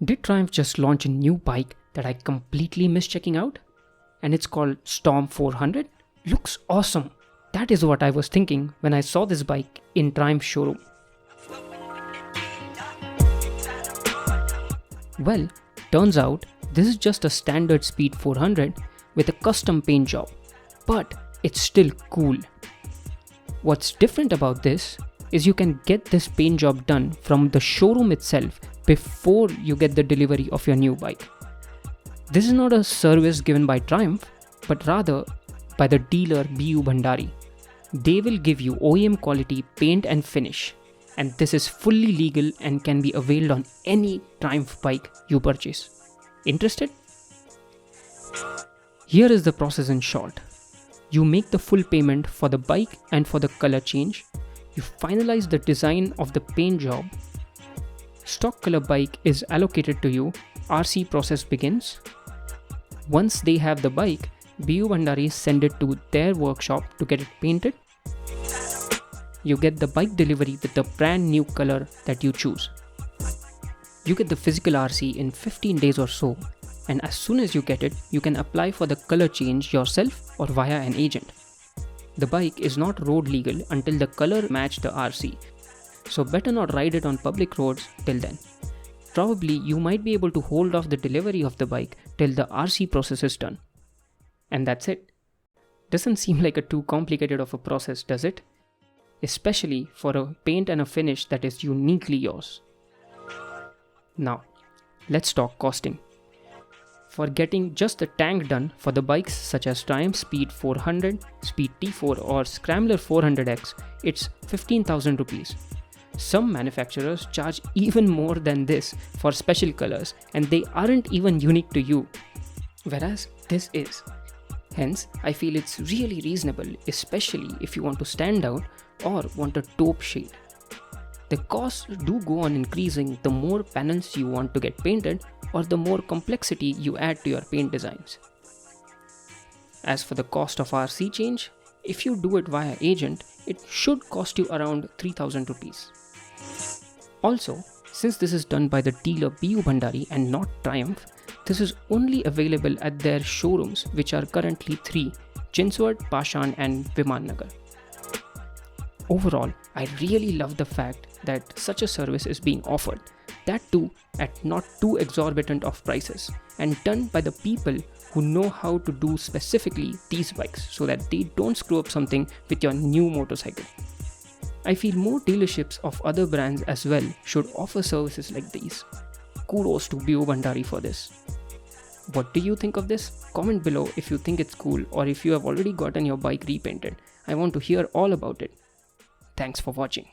Did Triumph just launch a new bike that I completely missed checking out? And it's called Storm 400? Looks awesome! That is what I was thinking when I saw this bike in Triumph showroom. Well, turns out this is just a standard Speed 400 with a custom paint job, but it's still cool. What's different about this is you can get this paint job done from the showroom itself before you get the delivery of your new bike. This is not a service given by Triumph, but rather by the dealer BU Bhandari. They will give you OEM quality paint and finish, and this is fully legal and can be availed on any Triumph bike you purchase. Interested? Here is the process in short. You make the full payment for the bike and for the color change. You finalize the design of the paint job. Stock color bike is allocated to you. RC process begins. Once they have the bike, BU Bhandari send it to their workshop to get it painted. You get the bike delivery with the brand new color that you choose. You get the physical RC in 15 days or so, and as soon as you get it, you can apply for the color change yourself or via an agent. The bike is not road legal until the color match the RC, so better not ride it on public roads till then. Probably you might be able to hold off the delivery of the bike till the RC process is done. And that's it. Doesn't seem like a too complicated of a process, does it? Especially for a paint and a finish that is uniquely yours. Now, let's talk costing. For getting just the tank done for the bikes such as Triumph Speed 400, Speed T4 or Scrambler 400X, it's 15,000 rupees. Some manufacturers charge even more than this for special colors, and they aren't even unique to you, whereas this is. Hence, I feel it's really reasonable, especially if you want to stand out or want a taupe shade. The costs do go on increasing the more panels you want to get painted or the more complexity you add to your paint designs. As for the cost of RC change, if you do it via agent, it should cost you around 3,000 rupees. Also, since this is done by the dealer BU Bhandari and not Triumph, this is only available at their showrooms, which are currently 3, Chinswad, Pashan and Vimannagar. Overall, I really love the fact that such a service is being offered, that too at not too exorbitant of prices, and done by the people who know how to do specifically these bikes so that they don't screw up something with your new motorcycle. I feel more dealerships of other brands as well should offer services like these. Kudos to BU Bhandari for this. What do you think of this? Comment below if you think it's cool or if you have already gotten your bike repainted. I want to hear all about it. Thanks for watching.